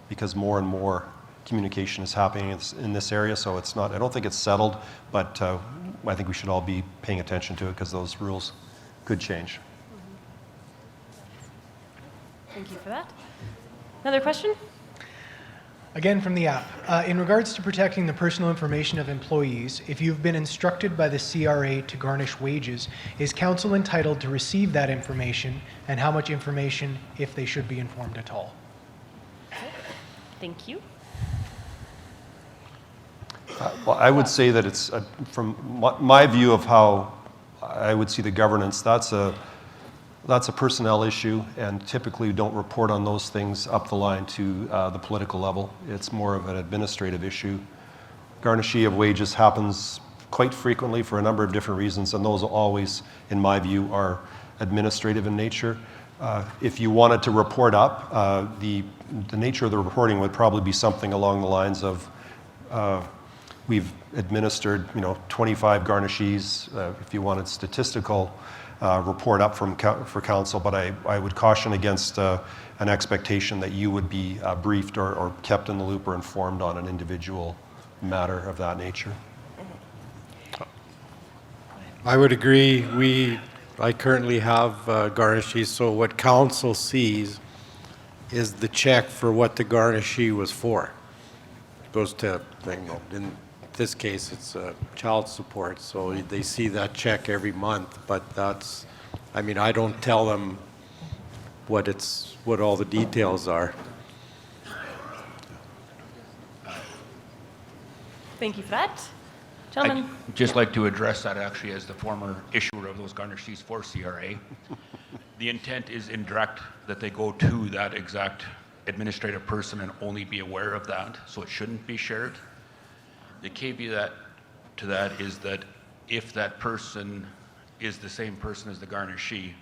because more and more communication is happening in this area. So it's not. I don't think it's settled, but I think we should all be paying attention to it because those rules could change. Thank you for that. Another question? Again from the app. In regards to protecting the personal information of employees, if you've been instructed by the CRA to garnish wages, is council entitled to receive that information, and how much information, if they should be informed at all? Thank you. Well, I would say that it's, from my view of how I would see the governance, that's a personnel issue, and typically we don't report on those things up the line to the political level. It's more of an administrative issue. Garnishee of wages happens quite frequently for a number of different reasons, and those always, in my view, are administrative in nature. If you wanted to report up, the nature of the reporting would probably be something along the lines of we've administered 25 garnishees. If you wanted statistical report up for council, but I would caution against an expectation that you would be briefed or kept in the loop or informed on an individual matter of that nature. I would agree. I currently have garnishes, so what council sees is the check for what the garnishee was for. It goes to, in this case, it's child support, so they see that check every month, but that's, I mean, I don't tell them what all the details are. Thank you for that. Gentlemen. I'd just like to address that actually as the former issuer of those garnishes for CRA. The intent is indirect, that they go to that exact administrative person and only be aware of that, so it shouldn't be shared. The caveat to that is that if that person is the same person as the garnishee,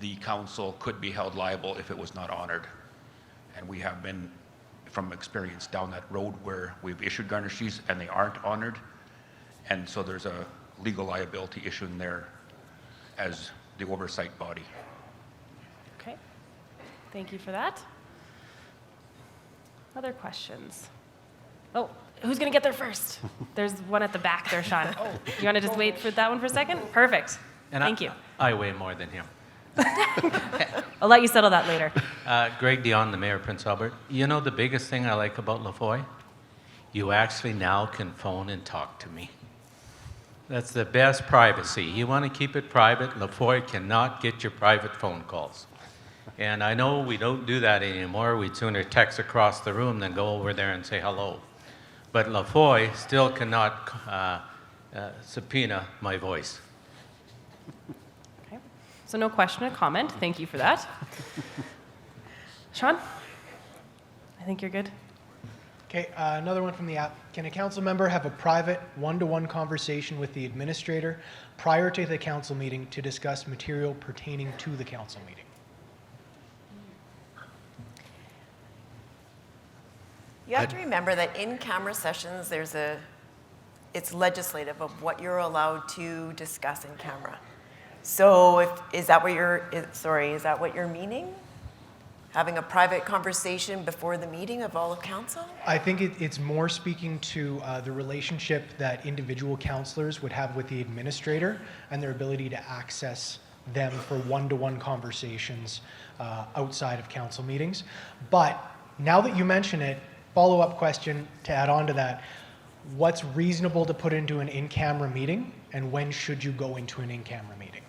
the council could be held liable if it was not honored. And we have been, from experience, down that road where we've issued garnishes and they aren't honored. And so there's a legal liability issue in there as the oversight body. Okay. Thank you for that. Other questions? Oh, who's going to get there first? There's one at the back there, Sean. You want to just wait for that one for a second? Perfect. Thank you. I weigh more than him. I'll let you settle that later. Greg Dion, the mayor of Prince Albert. You know the biggest thing I like about Lafoy? You actually now can phone and talk to me. That's the best privacy. You want to keep it private, Lafoy cannot get your private phone calls. And I know we don't do that anymore. We'd sooner text across the room than go over there and say hello. But Lafoy still cannot subpoena my voice. So no question or comment. Thank you for that. Sean? I think you're good. Okay, another one from the app. Can a council member have a private one-to-one conversation with the administrator prior to the council meeting to discuss material pertaining to the council meeting? You have to remember that in camera sessions, it's legislative of what you're allowed to discuss in camera. So is that what you're meaning? Having a private conversation before the meeting of all of council? I think it's more speaking to the relationship that individual councillors would have with the administrator and their ability to access them for one-to-one conversations outside of council meetings. But now that you mention it, follow-up question to add on to that, what's reasonable to put into an in-camera meeting and when should you go into an in-camera meeting?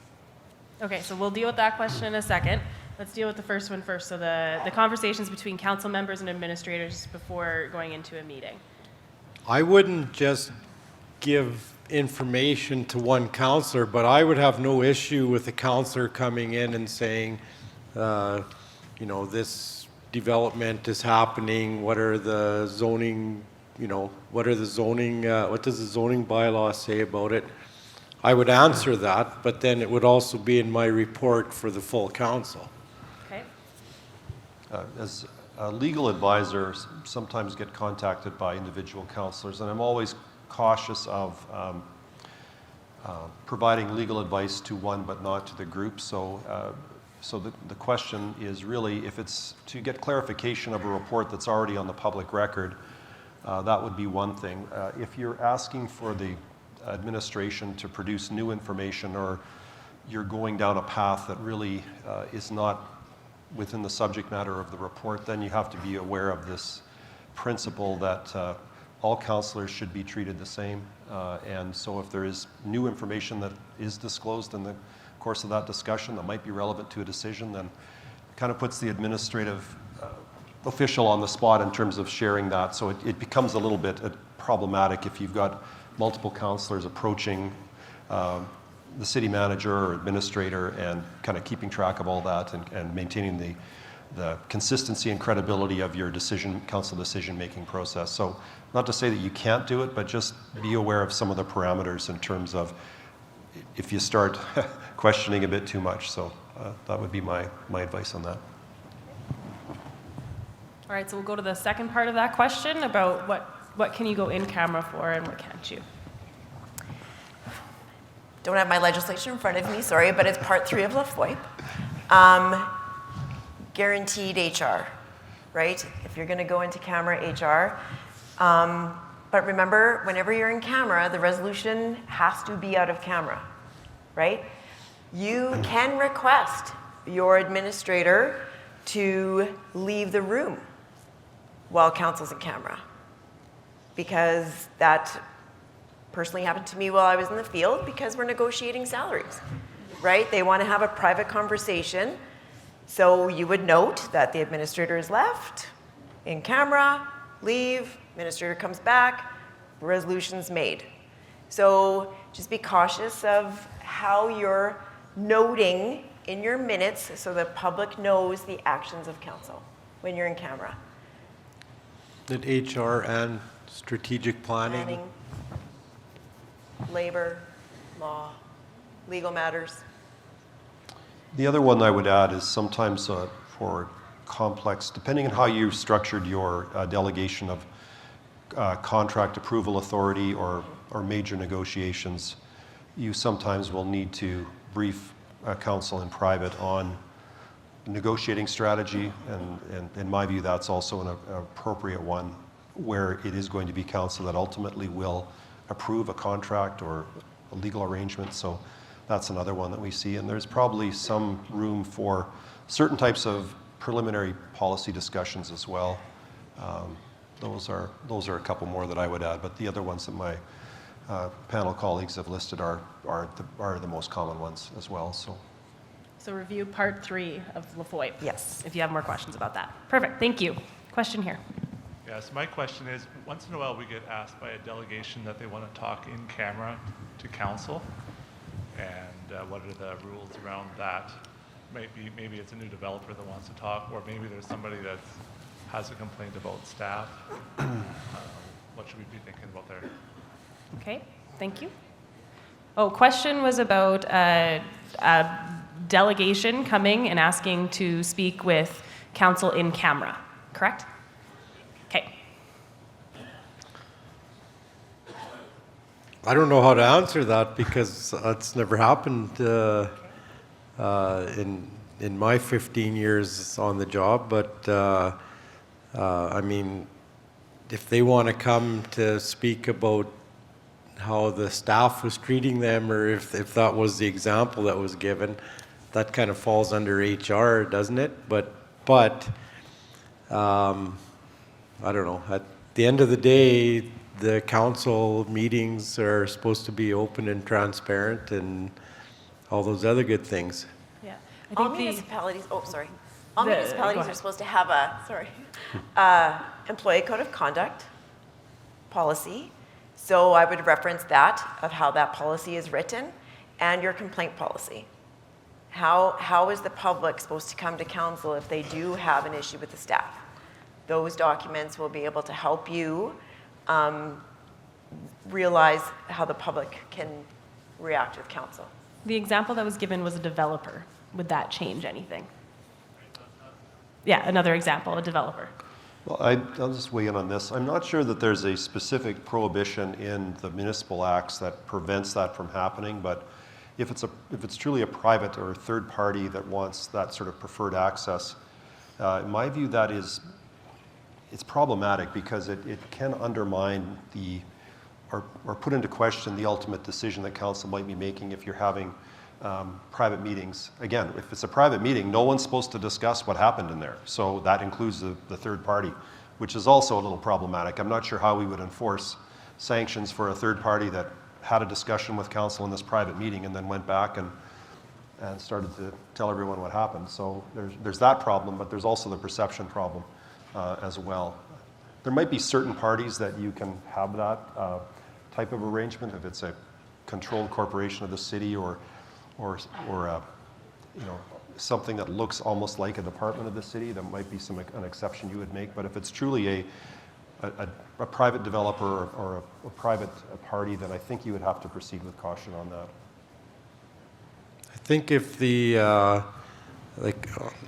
Okay, so we'll deal with that question in a second. Let's deal with the first one first. So the conversations between council members and administrators before going into a meeting. I wouldn't just give information to one councillor, but I would have no issue with a councillor coming in and saying, this development is happening, what are the zoning, what does the zoning bylaw say about it? I would answer that, but then it would also be in my report for the full council. Okay. As a legal advisor, sometimes get contacted by individual councillors, and I'm always cautious of providing legal advice to one but not to the group. So the question is really, if it's to get clarification of a report that's already on the public record, that would be one thing. If you're asking for the administration to produce new information, or you're going down a path that really is not within the subject matter of the report, then you have to be aware of this principle that all councillors should be treated the same. And so if there is new information that is disclosed in the course of that discussion that might be relevant to a decision, then it kind of puts the administrative official on the spot in terms of sharing that. So it becomes a little bit problematic if you've got multiple councillors approaching the city manager or administrator and kind of keeping track of all that and maintaining the consistency and credibility of your council decision-making process. So not to say that you can't do it, but just be aware of some of the parameters in terms of if you start questioning a bit too much. So that would be my advice on that. All right, so we'll go to the second part of that question about what can you go in camera for and what can't you? don't have my legislation in front of me, sorry, but it's part 3 of LaFoy. Guaranteed HR, right? If you're going to go into camera HR. But remember, whenever you're in camera, the resolution has to be out of camera, right? You can request your administrator to leave the room while council's in camera, because that personally happened to me while I was in the field, because we're negotiating salaries, right? They want to have a private conversation. So you would note that the administrator is left, in camera, leave, administrator comes back, resolution's made. So just be cautious of how you're noting in your minutes so the public knows the actions of council when you're in camera. Did HR and strategic planning? Labor, law, legal matters. The other one I would add is sometimes for complex, depending on how you structured your delegation of contract approval authority or major negotiations, you sometimes will need to brief council in private on negotiating strategy, and in my view that's also an appropriate one where it is going to be council that ultimately will approve a contract or a legal arrangement. So that's another one that we see, and there's probably some room for certain types of preliminary policy discussions as well. Those are a couple more that I would add, but the other ones that my panel colleagues have listed are the most common ones as well. So review part 3 of LaFoy. Yes. If you have more questions about that. Perfect, thank you. Question here. Yes, my question is, once in a while we get asked by a delegation that they want to talk in camera to council, and what are the rules around that? Maybe it's a new developer that wants to talk, or maybe there's somebody that has a complaint about staff. What should we be thinking about there? Okay, thank you. Oh, question was about a delegation coming and asking to speak with council in camera, correct? Okay. I don't know how to answer that because that's never happened in my 15 years on the job, but I mean, if they want to come to speak about how the staff was treating them, or if that was the example that was given, that kind of falls under HR, doesn't it? But I don't know. At the end of the day, the council meetings are supposed to be open and transparent and all those other good things. Yeah. All municipalities, all go municipalities ahead. are supposed to have employee code of conduct policy. So I would reference that, of how that policy is written, and your complaint policy. How is the public supposed to come to council if they do have an issue with the staff? Those documents will be able to help you realize how the public can react with council. The example that was given was a developer. Would that change anything? Yeah, another example, a developer. Well, I'll just weigh in on this. I'm not sure that there's a specific prohibition in the municipal acts that prevents that from happening, but if it's truly a private or a third party that wants that sort of preferred access, in my view, it's problematic because it can undermine or put into question the ultimate decision that council might be making if you're having private meetings. Again, if it's a private meeting, no one's supposed to discuss what happened in there. So that includes the third party, which is also a little problematic. I'm not sure how we would enforce sanctions for a third party that had a discussion with council in this private meeting and then went back and started to tell everyone what happened. So there's that problem, but there's also the perception problem as well. There might be certain parties that you can have that type of arrangement if it's a controlled corporation of the city or something that looks almost like a department of the city. There might be an exception you would make, but if it's truly a private developer or a private party, then I think you would have to proceed with caution on that. I think if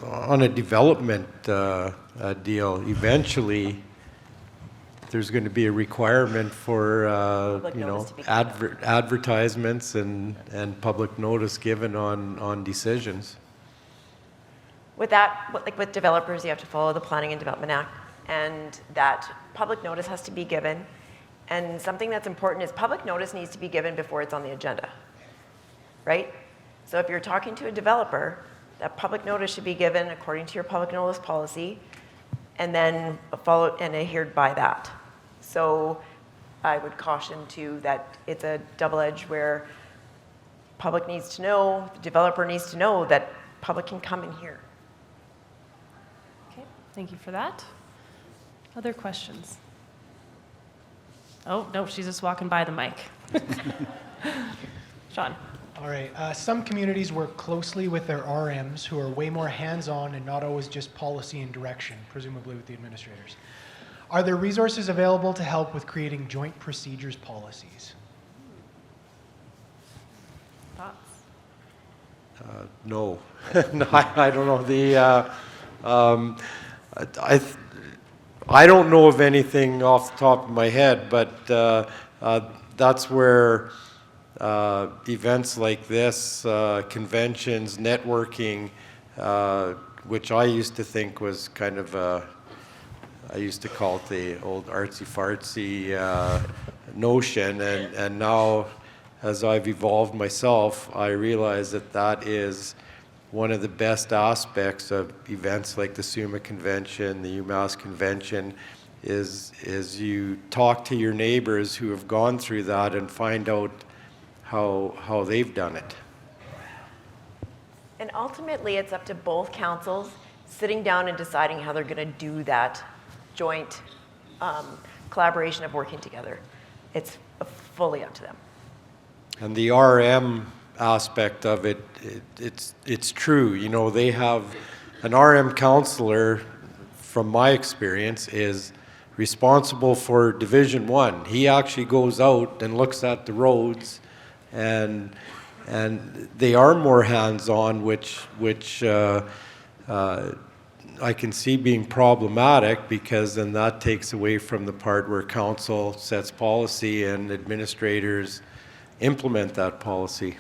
on a development deal, eventually there's going to be a requirement for, advertisements and public notice given on decisions. With that, like with developers, you have to follow the Planning and Development Act, and that public notice has to be given. And something that's important is public notice needs to be given before it's on the agenda, right? So if you're talking to a developer, that public notice should be given according to your public notice policy, and then followed and adhered by that. So I would caution too that it's a double edge where public needs to know, the developer needs to know that public can come in here. Okay, thank you for that. Other questions? Oh, no, she's just walking by the mic. Sean. All right. Some communities work closely with their RMs who are way more hands-on and not always just policy and direction, presumably with the administrators. Are there resources available to help with creating joint procedures policies? Thoughts? No. No, I don't know. I don't know of anything off the top of my head, but that's where events like this, conventions, networking, which I used to think was kind of I used to call it the old artsy-fartsy notion, and now as I've evolved myself, I realize that that is one of the best aspects of events like the SUMA Convention, the UMass Convention, is you talk to your neighbors who have gone through that and find out how they've done it. And ultimately, it's up to both councils sitting down and deciding how they're going to do that joint collaboration of working together. It's fully up to them. And the RM aspect of it, it's true. You know, they have an RM counselor, from my experience, is responsible for Division 1. He actually goes out and looks at the roads, and they are more hands-on, which I can see being problematic, because then that takes away from the part where council sets policy and administrators implement that policy.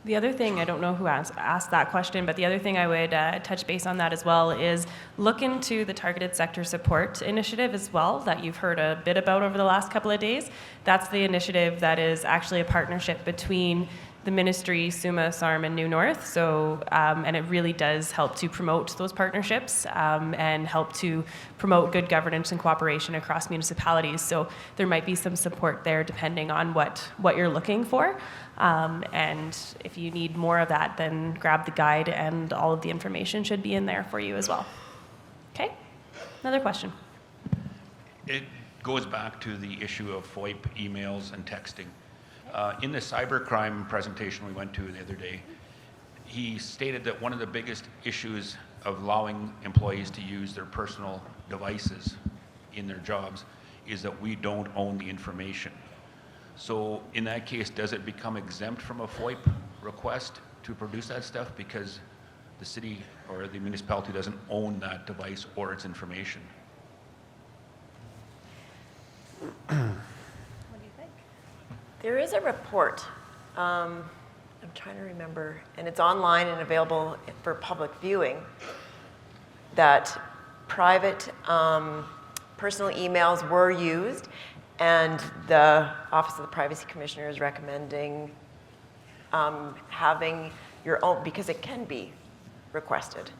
The other thing, I don't know who asked that question, but the other thing I would touch base on that as well is look into the Targeted Sector Support Initiative as well, that you've heard a bit about over the last couple of days. That's the initiative that is actually a partnership between the ministry, SUMA, SARM, and New North. So, and it really does help to promote those partnerships and help to promote good governance and cooperation across municipalities. So there might be some support there depending on what you're looking for. And if you need more of that, then grab the guide, and all of the information should be in there for you as well. Okay, another question. It goes back to the issue of FOIP emails and texting. In the cybercrime presentation we went to the other day, he stated that one of the biggest issues of allowing employees to use their personal devices in their jobs is that we don't own the information. So in that case, does it become exempt from a FOIP request to produce that stuff because the city or the municipality doesn't own that device or its information? There is a report, I'm trying to remember, and it's online and available for public viewing, that private personal emails were used, and the Office of the Privacy Commissioner is recommending having your own, because it can be requested.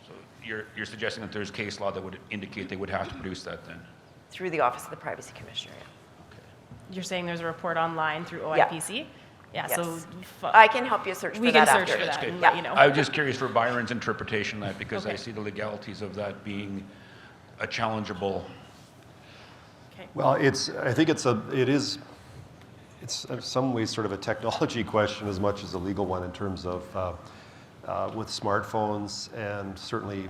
So you're suggesting that there's case law that would indicate they would have to produce that then? Through the Office of the Privacy Commissioner, yeah. You're saying there's a report online through OIPC? Yeah, yes. So I can help you search for that after. We can search for that and yeah. let you know. I was just curious for Byron's interpretation of that, because Okay. I see the legalities of that being a challengeable. Okay. Well, I think it's in some ways sort of a technology question as much as a legal one, in terms of with smartphones, and certainly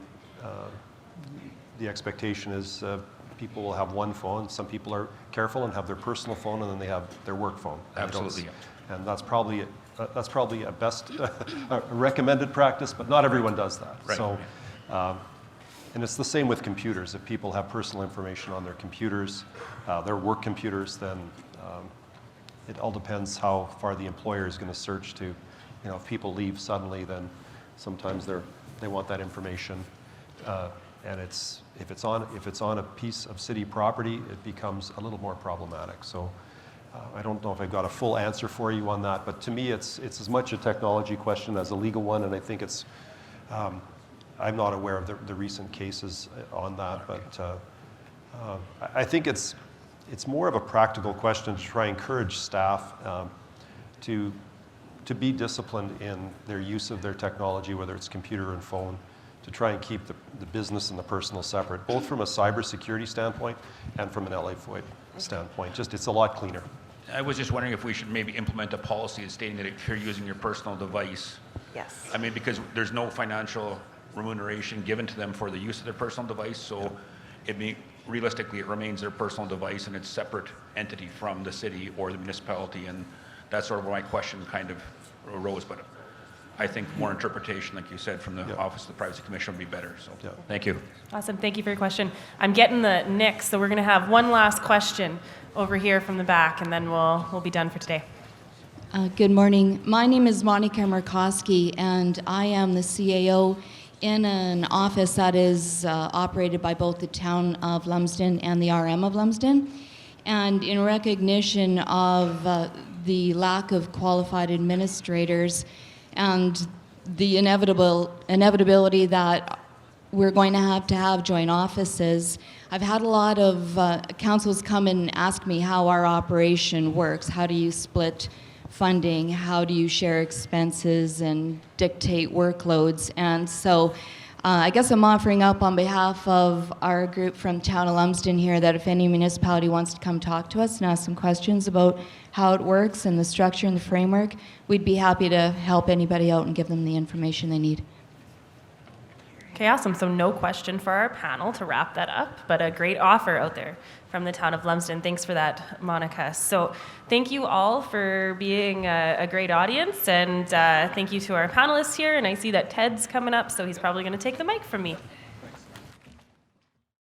the expectation is people will have one phone. Some people are careful and have their personal phone, and then they have their work phone. Absolutely. And that's probably a best a recommended practice, but not everyone does that. Right. So And it's the same with computers. If people have personal information on their computers, their work computers, then it all depends how far the employer is going to search to. If people leave suddenly, then sometimes they want that information. And if it's on a piece of city property, it becomes a little more problematic. So I don't know if I've got a full answer for you on that, but to me it's as much a technology question as a legal one, and I think it's I'm not aware of the recent cases on that, but I think it's more of a practical question to try and encourage staff to be disciplined in their use of their technology, whether it's computer and phone, to try and keep the business and the personal separate, both from a cybersecurity standpoint and from an LA FOIP standpoint. It's a lot cleaner. I was just wondering if we should maybe implement a policy stating that if you're using your personal device, Yes. I mean, because there's no financial remuneration given to them for the use of their personal device, so realistically it remains their personal device and it's a separate entity from the city or the municipality, and that's sort of where my question kind of arose, but I think more interpretation, like you said, from the Office of the Privacy Commissioner would be better, so thank you. Awesome. Thank you for your question. I'm getting the nicks, so we're going to have one last question over here from the back, and then we'll be done for today. Good morning. My name is Monica Murkowski, and I am the CAO in an office that is operated by both the Town of Lumsden and the RM of Lumsden. And in recognition of the lack of qualified administrators and the inevitability that we're going to have joint offices, I've had a lot of councils come and ask me how our operation works. How do you split funding? How do you share expenses and dictate workloads? And so I guess I'm offering up on behalf of our group from Town of Lumsden here that if any municipality wants to come talk to us and ask some questions about how it works and the structure and the framework, we'd be happy to help anybody out and give them the information they need. Okay, awesome. So no question for our panel to wrap that up, but a great offer out there from the Town of Lumsden. Thanks for that, Monica. So thank you all for being a great audience, and thank you to our panelists here. And I see that Ted's coming up, so he's probably going to take the mic from me.